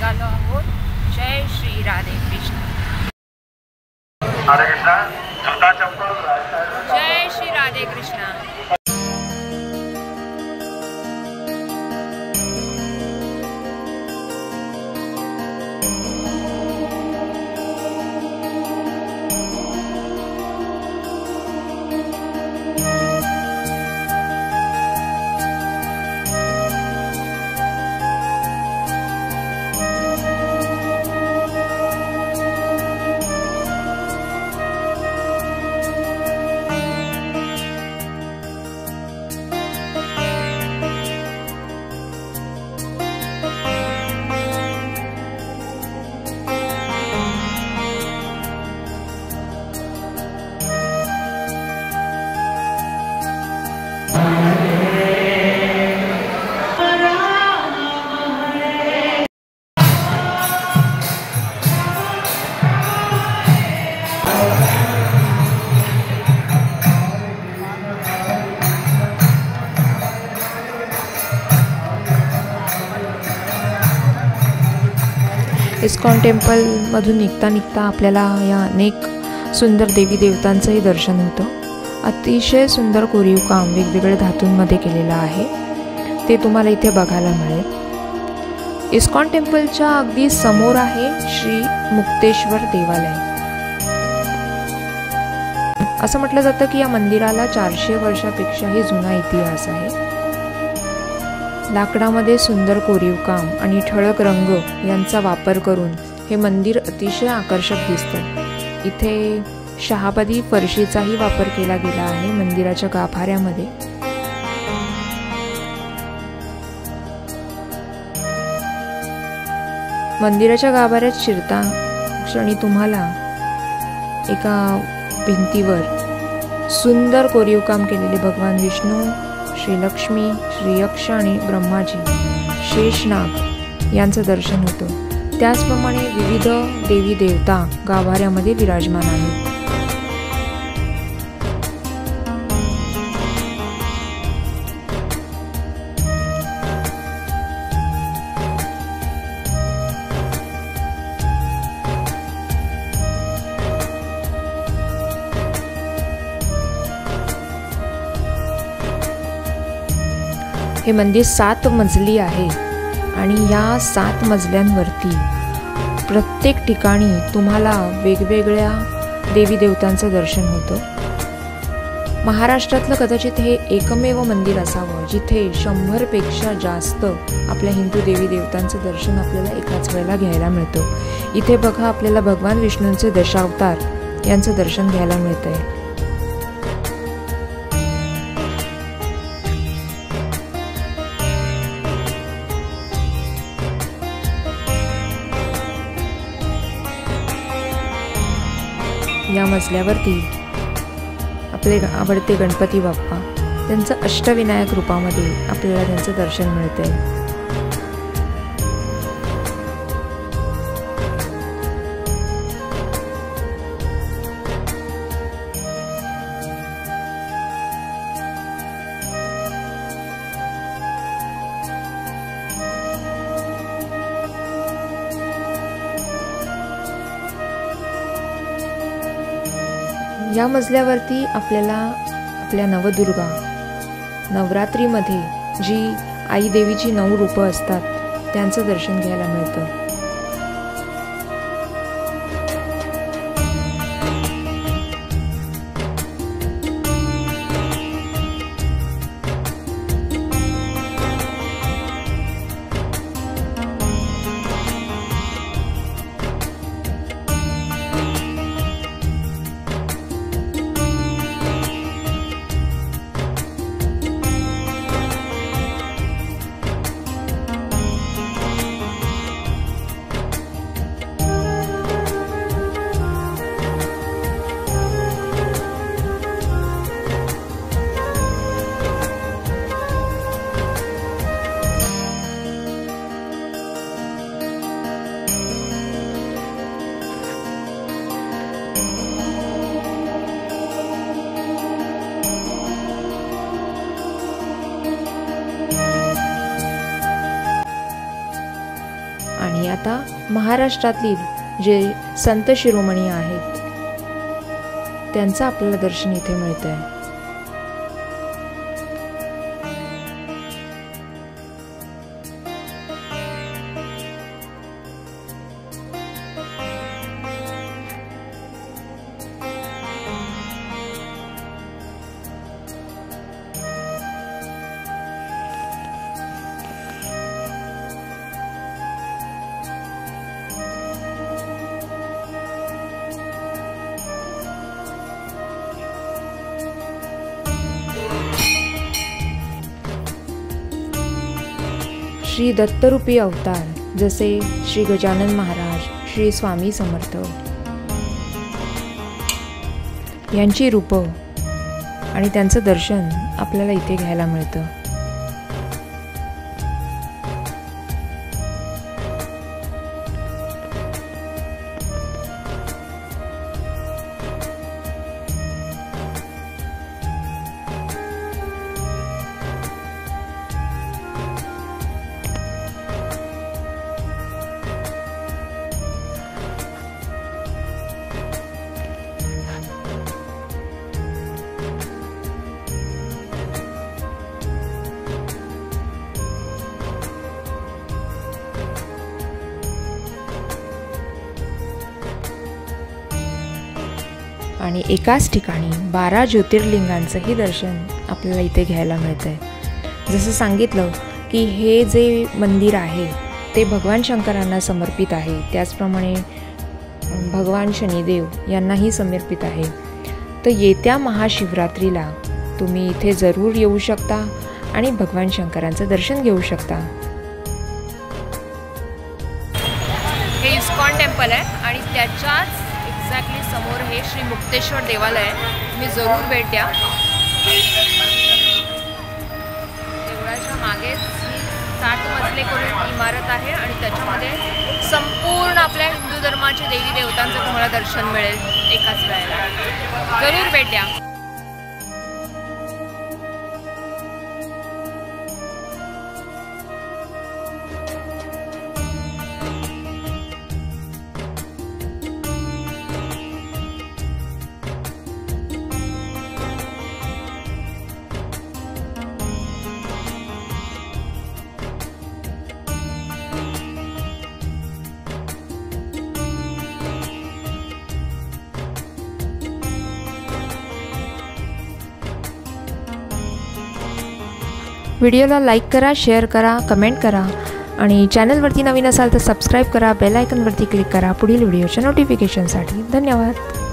निघालो आहोत। जय श्री राधे कृष्ण। जय श्री राधे कृष्ण। इस्कॉन टेम्पलमधून निघता आपल्याला या अनेक सुंदर देवी देवतांचंही दर्शन होतं। अतिशय सुंदर कोरीव काम वेगवेगळ्या धातूंमध्ये केलेलं आहे, ते तुम्हाला इथे बघायला मिळेल। इस्कॉन टेम्पलच्या अगदी समोर आहे श्री मुक्तेश्वर देवालय। असं म्हटलं जातं की या मंदिराला 400 वर्षापेक्षाही जुना इतिहास आहे। लाकडामध्ये सुंदर कोरीव काम आणि ठळक रंग यांचा वापर करून हे मंदिर अतिशय आकर्षक दिसतं। इथे शहाबादी फरशीचाही वापर केला गेला आहे मंदिराच्या गाभाऱ्यामध्ये। मंदिराच्या गाभाऱ्यात शिरता क्षणी तुम्हाला एका भिंतीवर सुंदर कोरीव काम केलेले भगवान विष्णू, श्री लक्ष्मी, श्री यक्ष आणि ब्रह्माजी, शेषनाग यांचं दर्शन होतं। त्याचप्रमाणे विविध देवी देवता गाभाऱ्यामध्ये विराजमान आहेत। हे मंदिर 7 मजली आहे आणि या 7 मजल्यांवरती प्रत्येक ठिकाणी तुम्हाला वेगवेगळ्या देवी देवतांचं दर्शन होतं। महाराष्ट्रातलं कदाचित हे एकमेव मंदिर असावं जिथे 100 पेक्षा जास्त आपल्या हिंदू देवी देवतांचं दर्शन आपल्याला एकाच वेळेला घ्यायला मिळतं। इथे बघा आपल्याला भगवान विष्णूंचे दशावतार यांचं दर्शन घ्यायला मिळतंय। या मजल्यावरती आपले आवडते गणपती बाप्पा त्यांचं अष्टविनायक रूपामध्ये आपल्याला त्यांचं दर्शन मिळतंय। या मजल्यावरती आपल्याला आपल्या नवदुर्गा नवरात्रीमध्ये जी आई देवीची 9 रूपं असतात त्यांचं दर्शन घ्यायला मिळतं। आणि आता महाराष्ट्रातील जे संत शिरोमणी आहेत त्यांचं आपल्याला दर्शन इथे मिळतंय। श्री दत्तरूपी अवतार जसे श्री गजानन महाराज, श्री स्वामी समर्थ यांची रूपं आणि त्यांचं दर्शन आपल्याला इथे घ्यायला मिळतं। आणि एकाच ठिकाणी 12 ज्योतिर्लिंगांचंही दर्शन आपल्याला इथे घ्यायला मिळतंय। जसं सांगितलं की हे जे मंदिर आहे ते भगवान शंकरांना समर्पित आहे, त्याचप्रमाणे भगवान शनिदेव यांनाही समर्पित आहे। तर येत्या महाशिवरात्रीला तुम्ही इथे जरूर येऊ शकता आणि भगवान शंकरांचं दर्शन घेऊ शकता। हे इस्कॉन टेम्पल आहे आणि त्याच्याच एक्झॅक्टली समोर हे श्री मुक्तेश्वर देवालय आहे। तुम्ही जरूर भेट द्या। देवळाच्या मागेच 60 मजले करून इमारत आहे आणि त्याच्यामध्ये संपूर्ण आपल्या हिंदू धर्माचे देवी देवतांचं तुम्हाला दर्शन मिळेल एकाच वेळेला। जरूर भेट द्या। व्हिडिओला लाईक करा, शेअर करा, कमेंट करा आणि चॅनलवरती नवीन असाल तर सबस्क्राईब करा, बेल आयकॉनवरती क्लिक करा पुढील व्हिडिओच्या नोटिफिकेशनसाठी। धन्यवाद।